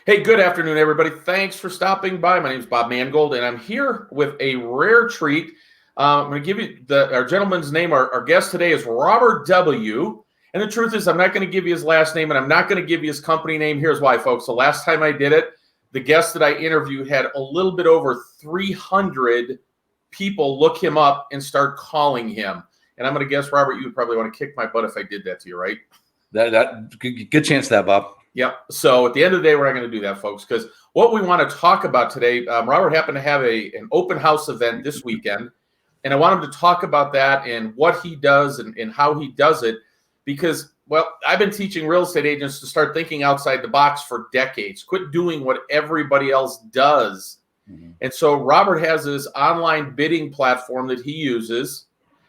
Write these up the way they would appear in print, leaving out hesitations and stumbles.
Hey, good afternoon, everybody. Thanks for stopping by. My name is Bob Mangold, and I'm here with a rare treat. I'm going to give you our gentleman's name. Our guest today is Robert W. And the truth is, I'm not going to give you his last name, and I'm not going to give you his company name. Here's why, folks. The last time I did it, the guest that I interviewed had a little bit over 300 people look him up and start calling him. And I'm going to guess, Robert, you would probably want to kick my butt if I did that to you, right? That good chance of that, Bob. Yep. So at the end of the day, we're not going to do that, folks, because what we want to talk about today, Robert happened to have an open house event this weekend, and I want him to talk about that and what he does and how he does it, because, well, I've been teaching real estate agents to start thinking outside the box for decades. Quit doing what everybody else does. Mm-hmm. And so Robert has this online bidding platform that he uses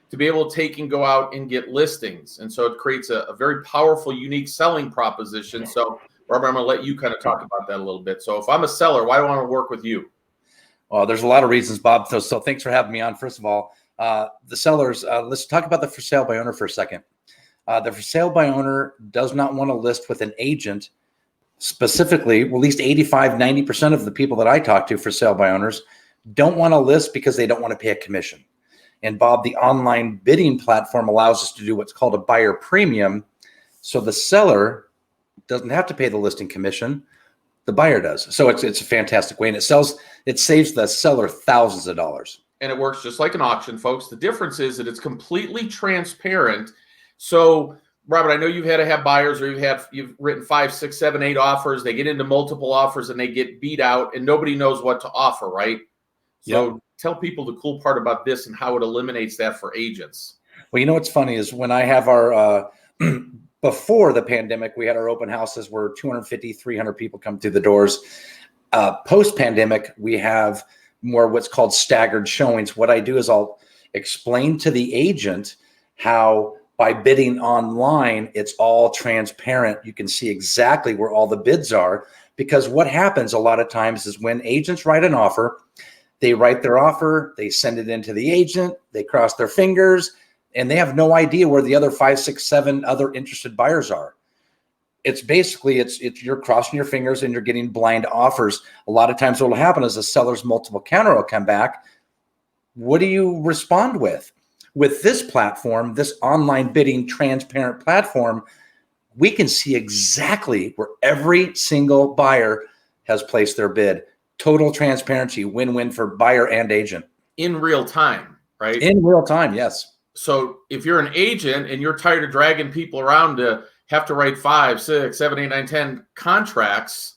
to be able to take and go out and get listings. And so it creates a very powerful, unique selling proposition. So, Robert, I'm going to let you kind of talk about that a little bit. So if I'm a seller, why do I want to work with you? Well, there's a lot of reasons, Bob. So thanks for having me on. First of all, the sellers, let's talk about the for sale by owner for a second. The for sale by owner does not want to list with an agent. Specifically, at least 85-90% of the people that I talk to for sale by owners don't want to list because they don't want to pay a commission. And Bob, the online bidding platform allows us to do what's called a buyer premium. So the seller doesn't have to pay the listing commission, the buyer does. So it's a fantastic way, and it saves the seller thousands of dollars. And it works just like an auction, folks. The difference is that it's completely transparent. So, Robert, I know you've had to have buyers, or you've written 5, 6, 7, 8 offers. They get into multiple offers and they get beat out, and nobody knows what to offer, right? So yep. Tell people the cool part about this and how it eliminates that for agents. Well, you know what's funny is when I have our before the pandemic, we had our open houses where 250, 300 people come through the doors. Post-pandemic, we have more what's called staggered showings. What I do is I'll explain to the agent how by bidding online, it's all transparent. You can see exactly where all the bids are, because what happens a lot of times is when agents write an offer, they write their offer, they send it in to the agent, they cross their fingers, and they have no idea where the other 5, 6, 7 other interested buyers are. It's basically, it's you're crossing your fingers and you're getting blind offers. A lot of times what will happen is the seller's multiple counter will come back. What do you respond with? With this platform, this online bidding transparent platform, we can see exactly where every single buyer has placed their bid. Total transparency, win-win for buyer and agent. In real time, right? In real time, yes. So if you're an agent and you're tired of dragging people around to have to write 5, 6, 7, 8, 9, 10 contracts,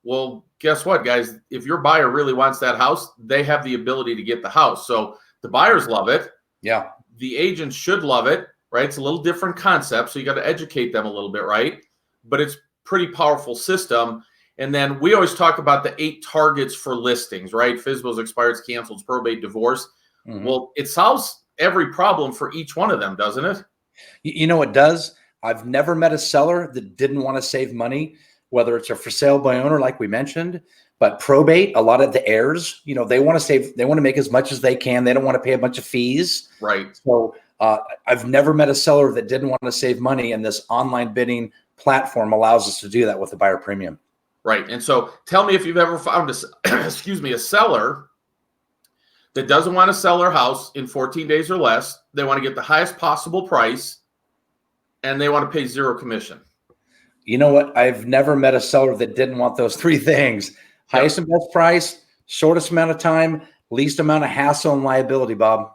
well, guess what, guys? If your buyer really wants that house, they have the ability to get the house. So the buyers love it. Yeah. The agents should love it, right? It's a little different concept, so you got to educate them a little bit, right? But it's pretty powerful system. And then we always talk about the 8 targets for listings, right? FSBOs, expireds, cancels, probate, divorce. Mm-hmm. Well, it solves every problem for each one of them, doesn't it? You know, it does. I've never met a seller that didn't want to save money, whether it's a for sale by owner, like we mentioned, but probate, a lot of the heirs, you know, they want to save, they want to make as much as they can. They don't want to pay a bunch of fees. Right. So I've never met a seller that didn't want to save money, and this online bidding platform allows us to do that with the buyer premium. Right. And so tell me if you've ever found a seller that doesn't want to sell their house in 14 days or less. They want to get the highest possible price, and they want to pay 0 commission. You know what? I've never met a seller that didn't want those 3 things. Highest and best price, shortest amount of time, least amount of hassle and liability, Bob.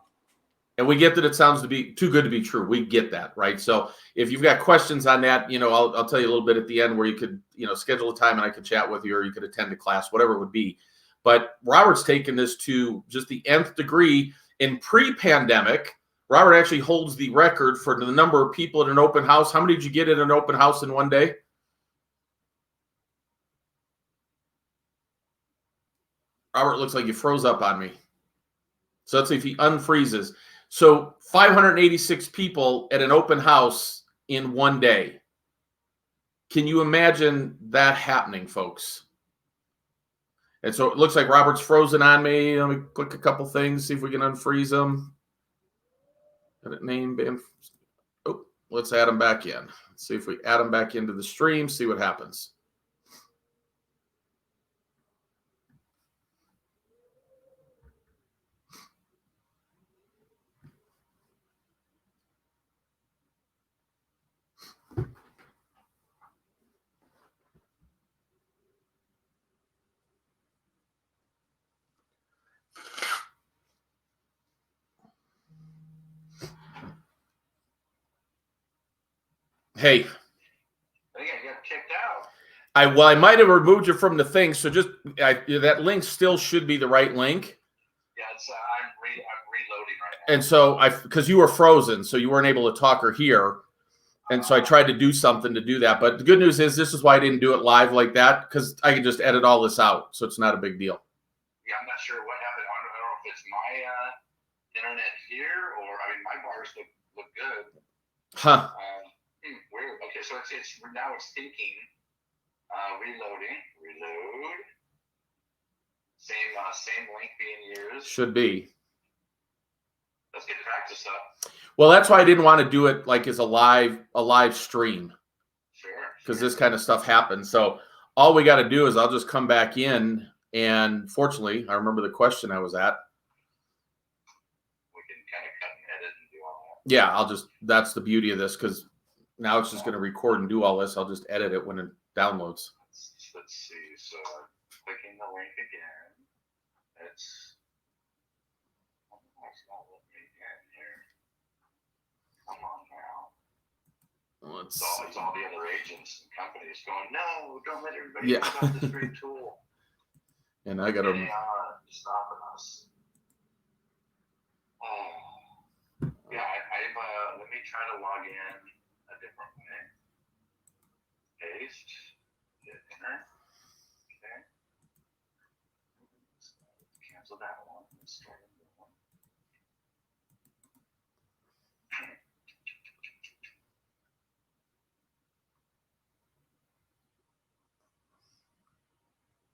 And we get that it sounds to be too good to be true. We get that, right? So if you've got questions on that, you know, I'll tell you a little bit at the end where you could, you know, schedule a time and I could chat with you, or you could attend a class, whatever it would be. But Robert's taken this to just the nth degree. In pre-pandemic, Robert actually holds the record for the number of people at an open house. How many did you get at an open house in one day? Robert, looks like you froze up on me. So let's see if he unfreezes. So 586 people at an open house in one day. Can you imagine that happening, folks? And so it looks like Robert's frozen on me. Let me click a couple things, see if we can unfreeze him. Edit name, bam. Oh, let's add him back in. Let's see if we add him back into the stream, see what happens. Hey. I think I got kicked out. I might have removed you from the thing, so just that link still should be the right link. Yeah, I'm reloading right now. And so because you were frozen, so you weren't able to talk or hear, and so I tried to do something to do that. But the good news is this is why I didn't do it live like that, because I can just edit all this out, so it's not a big deal. Yeah, I'm not sure what happened. I don't know if it's my internet here or my bars look good. Huh. Weird. Okay, so it's now it's thinking. Reload. Same link being used. Should be. Let's get practice up. Well, that's why I didn't want to do it like as a live stream. Sure. Because this kind of stuff happens. So all we got to do is I'll just come back in, and fortunately, I remember the question I was at. We can kind of cut and edit and do all that. Yeah, that's the beauty of this, because now it's just going to record and do all this. I'll just edit it when it downloads. Let's see. So clicking the link again. It's not letting me in here. Come on now. It's all the other agents and companies going, no, don't let everybody know about this great tool. And I got to stopping us. Yeah, let me try to log in a different way. Paste. Hit enter. Okay. Cancel that one. Let's start a new one.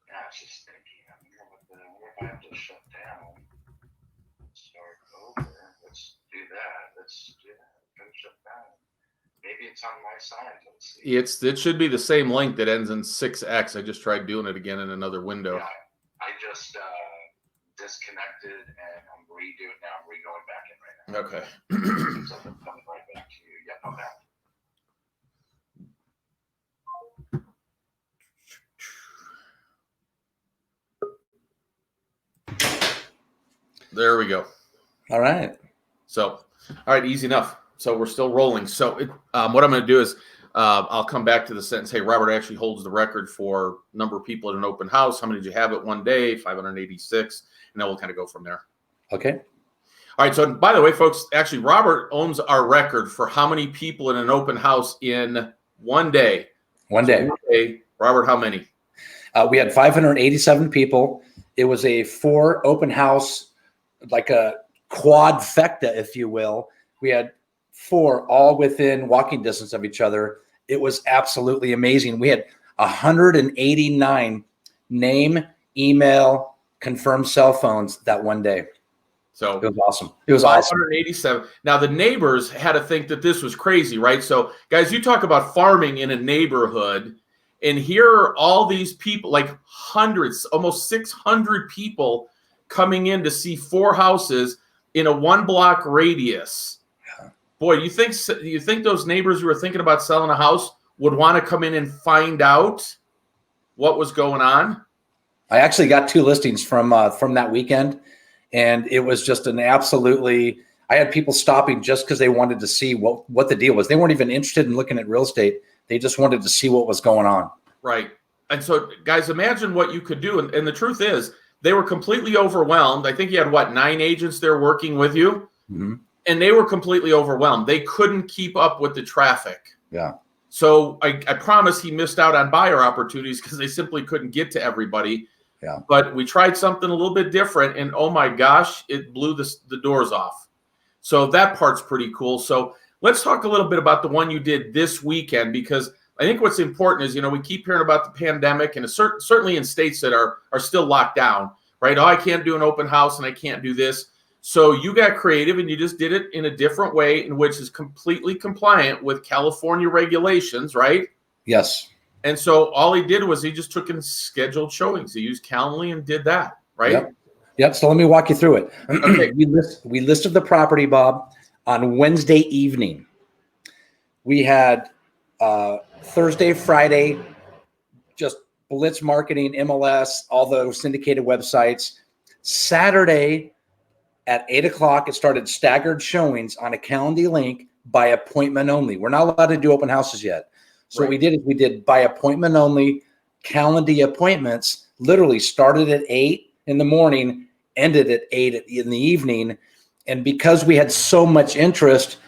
Yeah, it's just thinking. I wonder if I have to shut down. Start over. Let's do that. Finish up down. Maybe it's on my side. Let's see. It should be the same link that ends in 6x. I just tried doing it again in another window. Yeah, I just disconnected and I'm redoing it now. I'm re-going back in right now. Okay. So I'm coming right back to you. Yep, I'm back. There we go. All right. So, all right, easy enough. So we're still rolling. So what I'm going to do is I'll come back to the sentence. Hey, Robert actually holds the record for number of people at an open house. How many did you have at one day? 586. And then we'll kind of go from there. Okay. All right. So by the way, folks, actually, Robert owns our record for how many people in an open house in one day. One day. Robert, how many? We had 587 people. It was a 4 open house, like a quadfecta, if you will. We had 4 all within walking distance of each other. It was absolutely amazing. We had 189 name, email, confirmed cell phones that one day. So it was awesome. It was 587. Awesome. Now the neighbors had to think that this was crazy, right? So guys, you talk about farming in a neighborhood, and here are all these people, like hundreds, almost 600 people coming in to see 4 houses in a 1-block radius. Boy, you think those neighbors who were thinking about selling a house would want to come in and find out what was going on? I actually got 2 listings from that weekend, and it was just an absolutely. I had people stopping just because they wanted to see what the deal was. They weren't even interested in looking at real estate. They just wanted to see what was going on. Right. And so, guys, imagine what you could do. And the truth is, they were completely overwhelmed. I think you had, 9 agents there working with you? Mm-hmm. And they were completely overwhelmed. They couldn't keep up with the traffic. Yeah. So I promise he missed out on buyer opportunities because they simply couldn't get to everybody. Yeah. But we tried something a little bit different, and oh my gosh, it blew the doors off. So that part's pretty cool. So let's talk a little bit about the one you did this weekend, because I think what's important is, we keep hearing about the pandemic, and certainly in states that are still locked down, right? Oh, I can't do an open house and I can't do this. So you got creative and you just did it in a different way, in which is completely compliant with California regulations, right? Yes. And so all he did was he just took in scheduled showings. He used Calendly and did that, right? Yep. So let me walk you through it. Okay. We listed the property, Bob, on Wednesday evening. We had Thursday, Friday, just blitz marketing, MLS, all those syndicated websites. Saturday at 8 o'clock, it started staggered showings on a Calendly link by appointment only. We're not allowed to do open houses yet. So what we did is we did by appointment only, calendar appointments, literally started at 8 in the morning, ended at 8 in the evening. And because we had so much interest,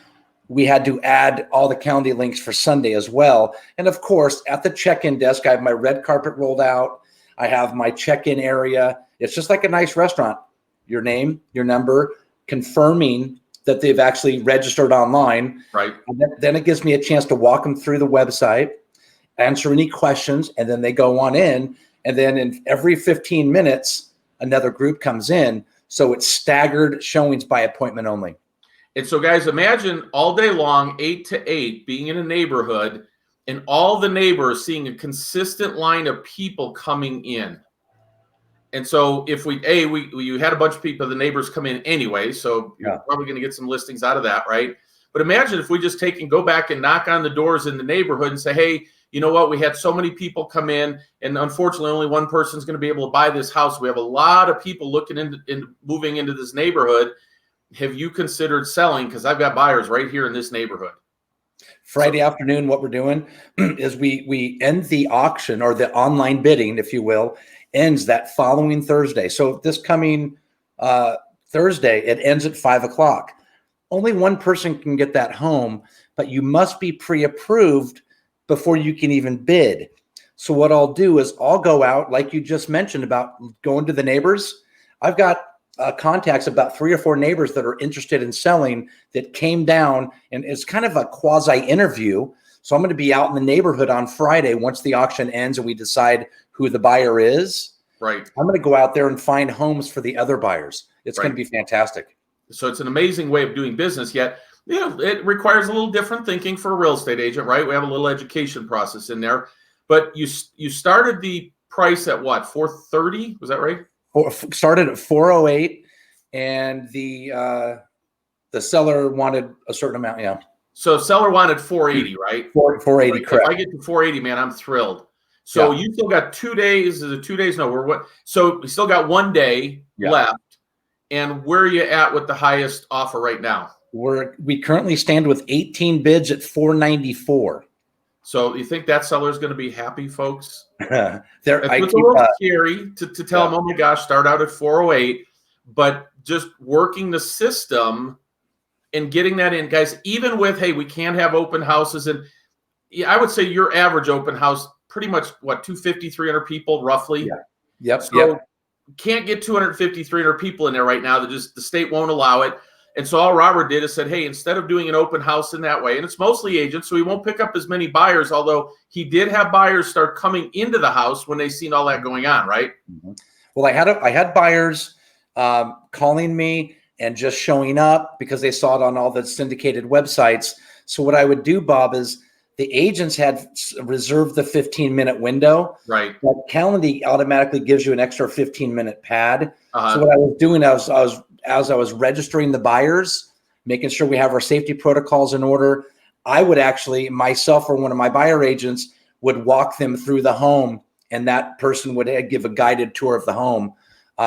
we had to add all the calendar links for Sunday as well. And of course, at the check-in desk, I have my red carpet rolled out. I have my check-in area. It's just like a nice restaurant. Your name, your number, confirming that they've actually registered online. Right. And then it gives me a chance to walk them through the website, answer any questions, and then they go on in. And then in every 15 minutes, another group comes in. So it's staggered showings by appointment only. And so, guys, imagine all day long, 8 to 8, being in a neighborhood and all the neighbors seeing a consistent line of people coming in. And so if you had a bunch of people, the neighbors come in anyway, so you're probably going to get some listings out of that, right? But imagine if we just take and go back and knock on the doors in the neighborhood and say, hey, you know what? We had so many people come in, and unfortunately, only one person's going to be able to buy this house. We have a lot of people looking into moving into this neighborhood. Have you considered selling? Because I've got buyers right here in this neighborhood. Friday afternoon, what we're doing is we end the auction, or the online bidding, if you will, ends that following Thursday. So this coming Thursday, it ends at 5 o'clock. Only one person can get that home, but you must be pre-approved before you can even bid. So what I'll do is I'll go out, like you just mentioned about going to the neighbors. I've got contacts, about 3 or 4 neighbors that are interested in selling, that came down, and it's kind of a quasi interview. So I'm going to be out in the neighborhood on Friday once the auction ends and we decide who the buyer is. Right. I'm going to go out there and find homes for the other buyers. It's going to be fantastic. So it's an amazing way of doing business, yet it requires a little different thinking for a real estate agent, right? We have a little education process in there. But you started the price at what, $430? Was that right? Started at 408, and the seller wanted a certain amount. Yeah. So seller wanted 480, right? 480, right. correct. If I get to 480, man, I'm thrilled. So you still got 2 days. Is it 2 days? No, so we still got 1 day left. And where are you at with the highest offer right now? We currently stand with 18 bids at 494. So you think that seller is going to be happy, folks? It's a little scary to tell them, oh my gosh, start out at 408, but just working the system and getting that in, guys. Even with, hey, we can't have open houses, and I would say your average open house, pretty much what, 250, 300 people roughly. So can't get 250, 300 people in there right now. The state won't allow it. And so all Robert did is said, hey, instead of doing an open house in that way, and it's mostly agents, so he won't pick up as many buyers, although he did have buyers start coming into the house when they seen all that going on, right? Mm-hmm. Well, I had buyers calling me and just showing up because they saw it on all the syndicated websites. So what I would do, Bob, is the agents had reserved the 15-minute window. Right. But Calendly automatically gives you an extra 15-minute pad. So what I was doing, as I was registering the buyers, making sure we have our safety protocols in order, I would actually, myself or one of my buyer agents, would walk them through the home, and that person would give a guided tour of the home.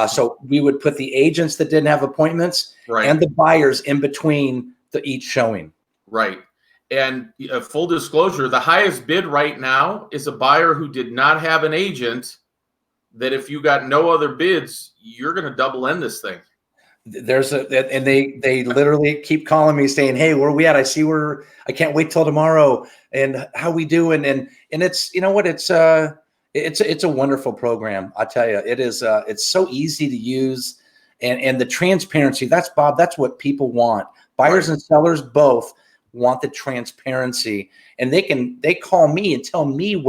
So we would put the agents that didn't have appointments and the buyers in between each showing. Right. And full disclosure, the highest bid right now is a buyer who did not have an agent, that if you got no other bids, you're going to double end this thing. And they literally keep calling me saying, hey, where are we at? I can't wait till tomorrow, and how we doing? And it's, you know what, it's a wonderful program. I tell you, it is, it's so easy to use, and the transparency, that's what people want. Buyers and sellers both want the transparency, and they call me and tell me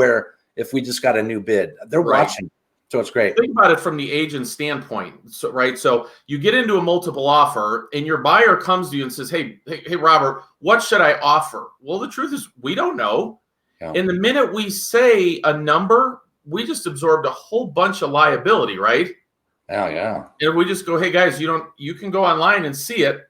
if we just got a new bid. They're watching. So it's great. Think about it from the agent standpoint. So you get into a multiple offer, and your buyer comes to you and says, hey, Robert, what should I offer? Well, the truth is, we don't know. Yeah. And the minute we say a number, we just absorbed a whole bunch of liability, right? Oh, yeah. And we just go, hey, guys, you can go online and see it.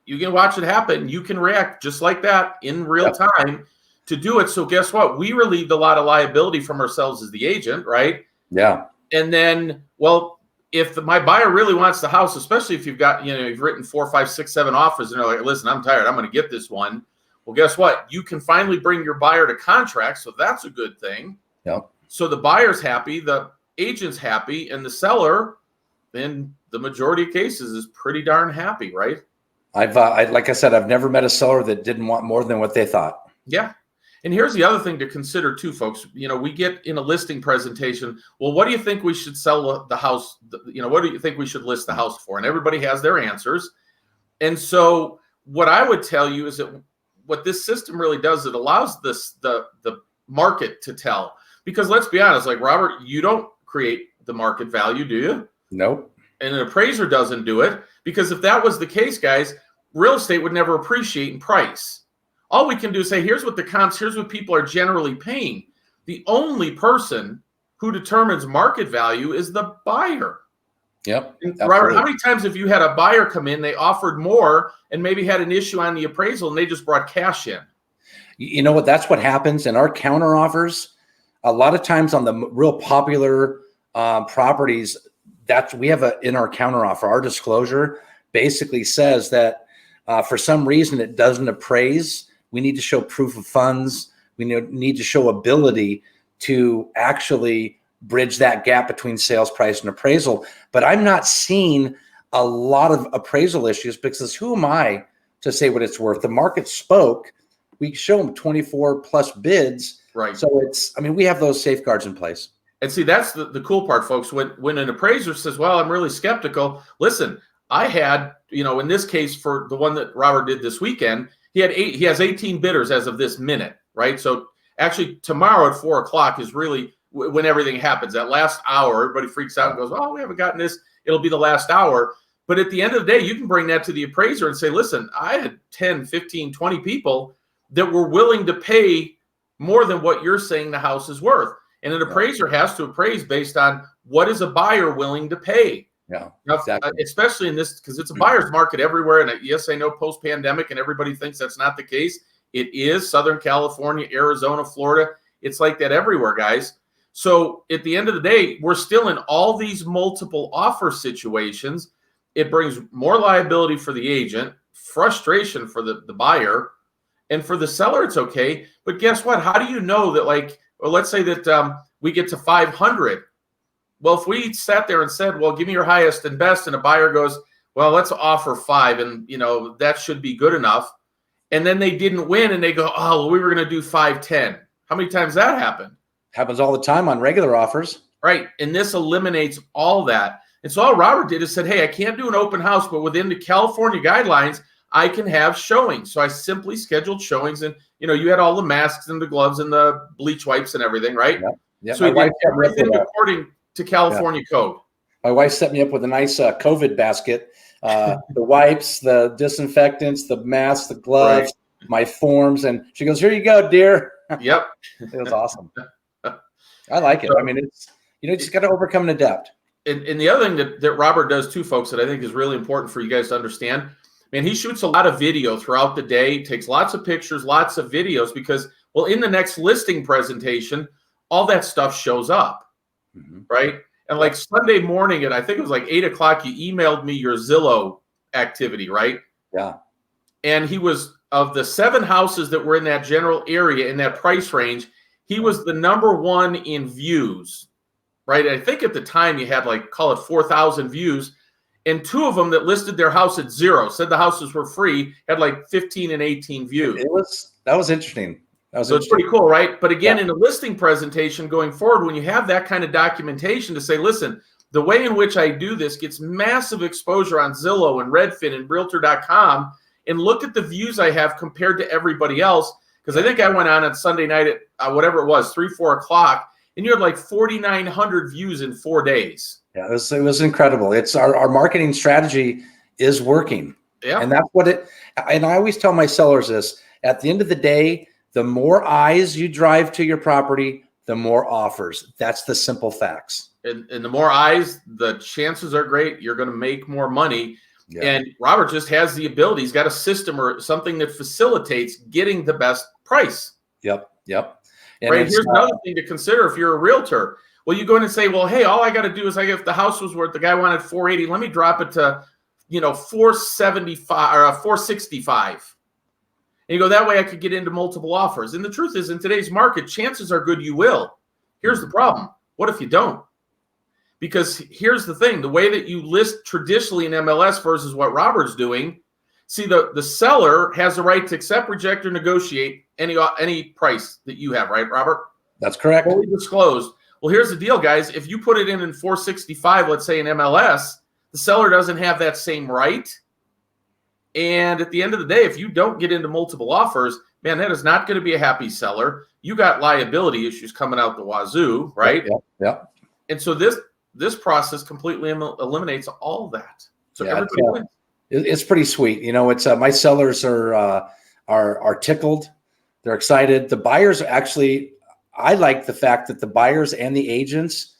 You can watch it happen. You can react just like that in real time to do it. So guess what? We relieved a lot of liability from ourselves as the agent, right? Yeah. And then, well, if my buyer really wants the house, especially if you've got, you've written 4, 5, 6, 7 offers, and they're like, listen, I'm tired, I'm going to get this one. Well, guess what? You can finally bring your buyer to contract, so that's a good thing. Yep. So the buyer's happy, the agent's happy, and the seller, in the majority of cases, is pretty darn happy, right? Like I said, I've never met a seller that didn't want more than what they thought. Yeah. And here's the other thing to consider too, folks. We get in a listing presentation, well, what do you think we should sell the house? What do you think we should list the house for? And everybody has their answers. And so what I would tell you is that what this system really does, it allows the market to tell. Because let's be honest, like Robert, you don't create the market value, do you? Nope. And an appraiser doesn't do it, because if that was the case, guys, real estate would never appreciate in price. All we can do is say, here's what the comps, here's what people are generally paying. The only person who determines market value is the buyer. Yep. Robert, how many times have you had a buyer come in, they offered more and maybe had an issue on the appraisal and they just brought cash in? You know what? That's what happens in our counter offers. A lot of times on the real popular properties, we have in our counter offer, our disclosure basically says that for some reason it doesn't appraise. We need to show proof of funds. We need to show ability to actually bridge that gap between sales price and appraisal. But I'm not seeing a lot of appraisal issues, because who am I to say what it's worth? The market spoke. We show them 24 plus bids. Right. So we have those safeguards in place. And see, that's the cool part, folks. When an appraiser says, well, I'm really skeptical. Listen, I had, in this case, for the one that Robert did this weekend, he has 18 bidders as of this minute, right? So actually tomorrow at 4:00 is really when everything happens. That last hour, everybody freaks out and goes, oh, we haven't gotten this. It'll be the last hour. But at the end of the day, you can bring that to the appraiser and say, listen, I had 10, 15, 20 people that were willing to pay more than what you're saying the house is worth. And an appraiser has to appraise based on what is a buyer willing to pay. Yeah, now, exactly. Especially in this, because it's a buyer's market everywhere. And yes, I know post-pandemic and everybody thinks that's not the case. It is. Southern California, Arizona, Florida. It's like that everywhere, guys. So at the end of the day, we're still in all these multiple offer situations. It brings more liability for the agent, frustration for the buyer, and for the seller, it's okay. But guess what? How do you know that, let's say that we get to 500. Well, if we sat there and said, well, give me your highest and best, and a buyer goes, well, let's offer 5, and that should be good enough. And then they didn't win, and they go, oh, well, we were going to do 510. How many times that happened? Happens all the time on regular offers. Right. And this eliminates all that. And so all Robert did is said, hey, I can't do an open house, but within the California guidelines, I can have showings. So I simply scheduled showings, and you had all the masks and the gloves and the bleach wipes and everything, right? Yep. Yep. So we did everything according to California code. My wife set me up with a nice COVID basket, the wipes, the disinfectants, the masks, the gloves, my forms, and she goes, here you go, dear. Yep. It was awesome. I like it. It's, you just got to overcome and adapt. And the other thing that Robert does too, folks, that I think is really important for you guys to understand, man, he shoots a lot of video throughout the day, takes lots of pictures, lots of videos, because, well, in the next listing presentation, all that stuff shows up, right? And Sunday morning, and I think it was 8:00, you emailed me your Zillow activity, right? Yeah. And he was, of the 7 houses that were in that general area, in that price range, he was the #1 in views, right? I think at the time you had call it 4,000 views, and 2 of them that listed their house at 0, said the houses were free, had 15 and 18 views. That was interesting. So it's pretty cool, right? But again, in a listing presentation going forward, when you have that kind of documentation to say, listen, the way in which I do this gets massive exposure on Zillow and Redfin and Realtor.com, and look at the views I have compared to everybody else. Because I think I went on Sunday night at whatever it was, 3, 4 o'clock, and you had 4,900 views in 4 days. Yeah, it was incredible. It's our marketing strategy is working. Yeah. And that's and I always tell my sellers this, at the end of the day, the more eyes you drive to your property, the more offers. That's the simple facts. And the more eyes, the chances are great you're going to make more money. Yeah. And Robert just has the ability. He's got a system or something that facilitates getting the best price. Yep. And right. Here's another thing to consider if you're a realtor. Well, you go in and say, well, hey, all I got to do is if the house was worth, the guy wanted 480, let me drop it to, 475 or 465. And you go, that way I could get into multiple offers. And the truth is, in today's market, chances are good you will. Here's the problem. What if you don't? Because here's the thing. The way that you list traditionally in MLS versus what Robert's doing, see, the seller has the right to accept, reject, or negotiate any price that you have, right, Robert? That's correct. Fully disclosed. Well, here's the deal, guys. If you put it in 465, let's say in MLS, the seller doesn't have that same right. And at the end of the day, if you don't get into multiple offers, man, that is not going to be a happy seller. You got liability issues coming out the wazoo, right? Yeah. And so this process completely eliminates all of that. So everybody wins. It's pretty sweet. You know, it's my sellers are tickled. They're excited. The buyers actually, I like the fact that the buyers and the agents,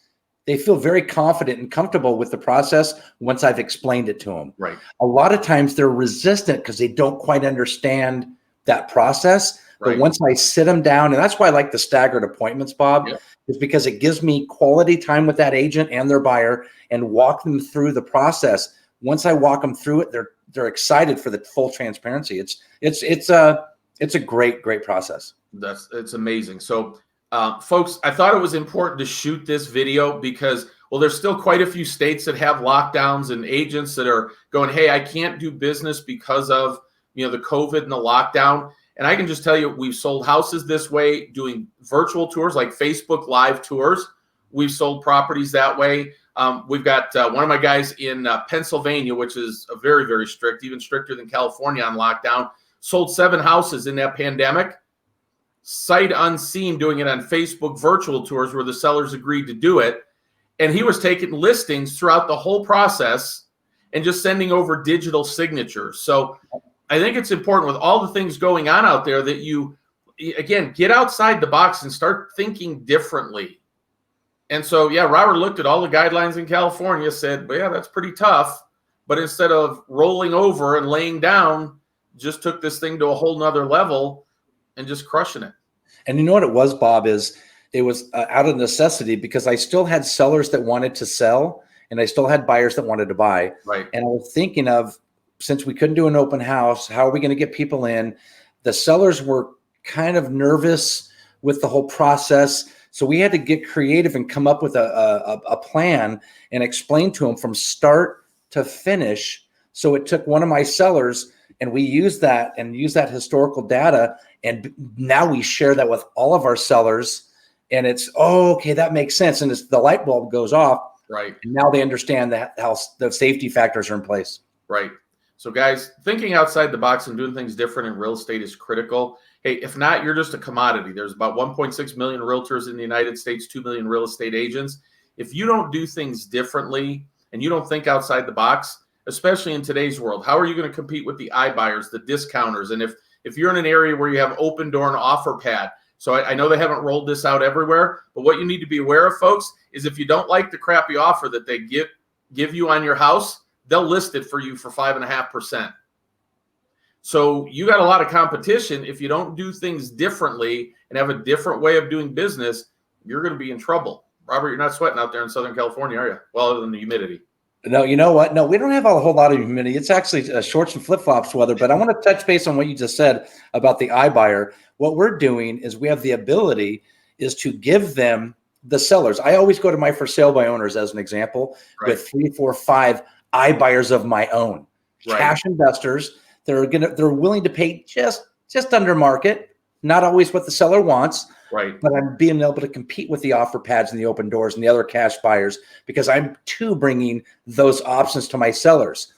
they feel very confident and comfortable with the process once I've explained it to them. Right. A lot of times they're resistant because they don't quite understand that process. But once I sit them down, and that's why I like the staggered appointments, Bob, is because it gives me quality time with that agent and their buyer and walk them through the process. Once I walk them through it, they're excited for the full transparency. It's a great process. It's amazing. So, folks, I thought it was important to shoot this video because, well, there's still quite a few states that have lockdowns and agents that are going, hey, I can't do business because of, the COVID and the lockdown. And I can just tell you, we've sold houses this way, doing virtual tours like Facebook Live tours. We've sold properties that way. We've got one of my guys in Pennsylvania, which is a very, very strict, even stricter than California on lockdown, sold 7 houses in that pandemic, sight unseen, doing it on Facebook virtual tours where the sellers agreed to do it. And he was taking listings throughout the whole process and just sending over digital signatures. So I think it's important with all the things going on out there that you, again, get outside the box and start thinking differently. And so, Robert looked at all the guidelines in California, said, well, that's pretty tough. But instead of rolling over and laying down, just took this thing to a whole nother level and just crushing it. And you know what it was, Bob, is it was out of necessity because I still had sellers that wanted to sell and I still had buyers that wanted to buy. Right. And I was thinking of, since we couldn't do an open house, how are we going to get people in? The sellers were kind of nervous with the whole process. So we had to get creative and come up with a plan and explain to them from start to finish. So it took one of my sellers and we used that historical data. And now we share that with all of our sellers. And it's, okay, that makes sense. And the light bulb goes off. Right. And now they understand how the safety factors are in place. Right. So guys, thinking outside the box and doing things different in real estate is critical. Hey, if not, you're just a commodity. There's about 1.6 million realtors in the United States, 2 million real estate agents. If you don't do things differently and you don't think outside the box, especially in today's world, how are you going to compete with the iBuyers, the discounters? And if you're in an area where you have open door and offer pad, so I know they haven't rolled this out everywhere, but what you need to be aware of, folks, is if you don't like the crappy offer that they give you on your house, they'll list it for you for 5.5%. So you got a lot of competition. If you don't do things differently and have a different way of doing business, you're going to be in trouble. Robert, you're not sweating out there in Southern California, are you? Well, other than the humidity. No, you know what? No, we don't have a whole lot of humidity. It's actually shorts and flip-flops weather. But I want to touch base on what you just said about the iBuyer. What we're doing is we have the ability is to give them the sellers. I always go to my for sale by owners as an example with 3, 4, 5 iBuyers of my own, cash investors. They're willing to pay just under market, not always what the seller wants. Right. But I'm being able to compete with the offer pads and the open doors and the other cash buyers because I'm too bringing those options to my sellers.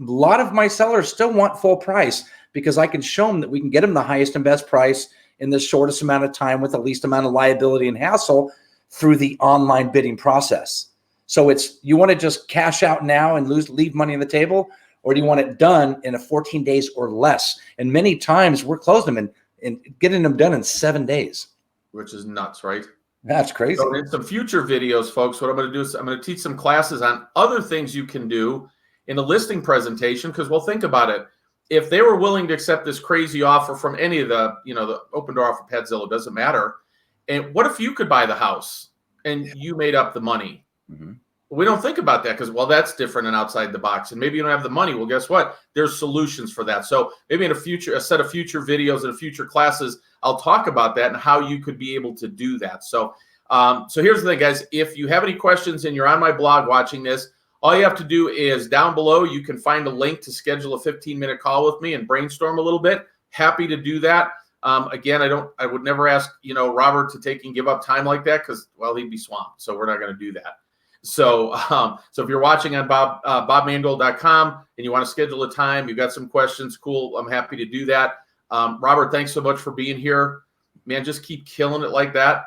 A lot of my sellers still want full price because I can show them that we can get them the highest and best price in the shortest amount of time with the least amount of liability and hassle through the online bidding process. So it's, you want to just cash out now and leave money on the table, or do you want it done in 14 days or less? And many times we're closing them and getting them done in 7 days. Which is nuts, right? That's crazy. So in some future videos, folks, what I'm going to do is I'm going to teach some classes on other things you can do in a listing presentation. Because, well, think about it. If they were willing to accept this crazy offer from any of the, the open door offer, Padzilla, doesn't matter. And what if you could buy the house and you made up the money? Mm-hmm. We don't think about that because, well, that's different and outside the box. And maybe you don't have the money. Well, guess what? There's solutions for that. So maybe in a set of future videos and future classes, I'll talk about that and how you could be able to do that. So, so here's the thing, guys. If you have any questions and you're on my blog watching this, all you have to do is down below, you can find a link to schedule a 15-minute call with me and brainstorm a little bit. Happy to do that. Again, I would never ask, Robert to take and give up time like that because, well, he'd be swamped. So we're not going to do that. So, so if you're watching on bobmangold.com and you want to schedule a time, you've got some questions, cool. I'm happy to do that. Robert, thanks so much for being here, man. Just keep killing it like that.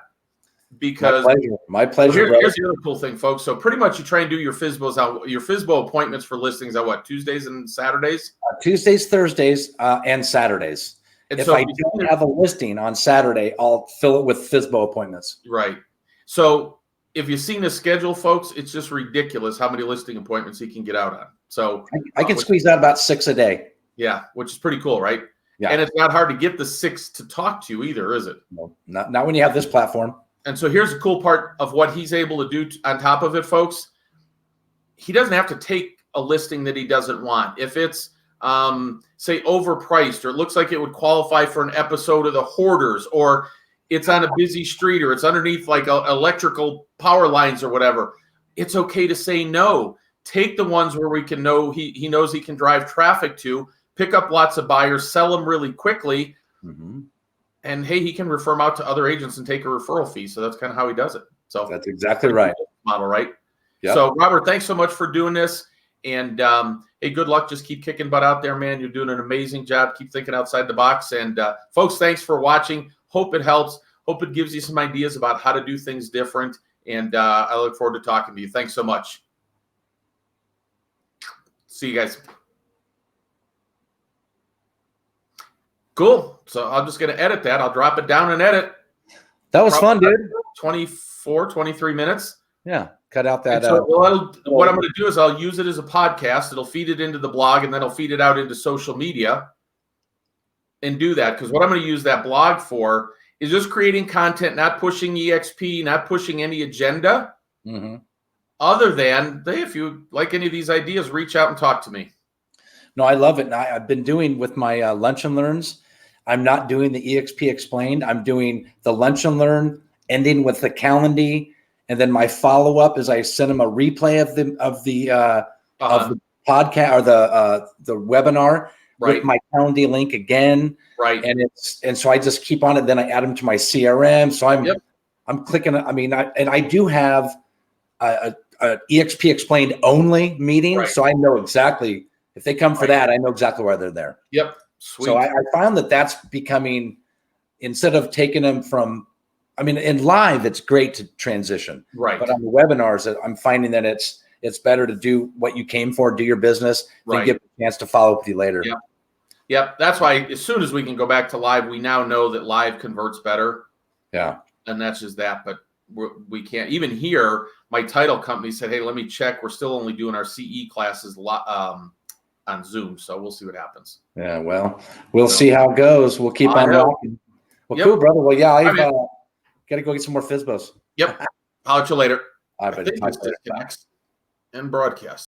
Because my pleasure. Here's the other cool thing, folks. So pretty much you try and do your FSBO appointments for listings on what, Tuesdays and Saturdays? Tuesdays, Thursdays, and Saturdays. And if I don't have a listing on Saturday, I'll fill it with FSBO appointments. Right. So if you've seen the schedule, folks, it's just ridiculous how many listing appointments he can get out on. So I can squeeze out about 6 a day. Yeah, which is pretty cool, right? Yeah. And it's not hard to get the 6 to talk to either, is it? No, not when you have this platform. And so here's the cool part of what he's able to do on top of it, folks. He doesn't have to take a listing that he doesn't want. If it's, say, overpriced, or it looks like it would qualify for an episode of The Hoarders, or it's on a busy street, or it's underneath like electrical power lines or whatever, it's okay to say no. Take the ones where we can know he knows he can drive traffic to, pick up lots of buyers, sell them really quickly. Mm-hmm. And hey, he can refer them out to other agents and take a referral fee. So that's kind of how he does it. So that's exactly right. Model, right? Yep. So Robert, thanks so much for doing this. And hey, good luck. Just keep kicking butt out there, man. You're doing an amazing job. Keep thinking outside the box. And folks, thanks for watching. Hope it helps. Hope it gives you some ideas about how to do things different. And I look forward to talking to you. Thanks so much. See you guys. Cool. So I'm just going to edit that. I'll drop it down and edit. That was fun, dude. 23 minutes. Yeah. Cut out that. So, what I'm going to do is I'll use it as a podcast. It'll feed it into the blog, and then I'll feed it out into social media and do that. Because what I'm going to use that blog for is just creating content, not pushing EXP, not pushing any agenda. Mm-hmm. Other than, hey, if you like any of these ideas, reach out and talk to me. No, I love it. And I've been doing with my lunch and learns. I'm not doing the EXP explained. I'm doing the lunch and learn, ending with the Calendly, and then my follow up is I send them a replay of the podcast or the webinar with my Calendly link again. Right. And so I just keep on it. Then I add them to my CRM. So I'm clicking. I mean, I do have a EXP explained only meeting, right. So I know exactly if they come for that. I know exactly why they're there. Yep. Sweet. So I found that's becoming, instead of taking them from, I mean, in live, it's great to transition. Right. But on the webinars, I'm finding that it's better to do what you came for, do your business, then give a chance to follow up with you later. Yep. Yep. That's why as soon as we can go back to live, we now know that live converts better. Yeah. And that's just that. But we can't. Even here, my title company said, hey, let me check. We're still only doing our CE classes on Zoom. So we'll see what happens. Yeah. Well, we'll see how it goes. We'll keep on rocking. Well, cool, brother. Well, yeah, I've got to go get some more FSBOs. Yep. I'll let you later. All right, buddy. Disconnects and broadcast.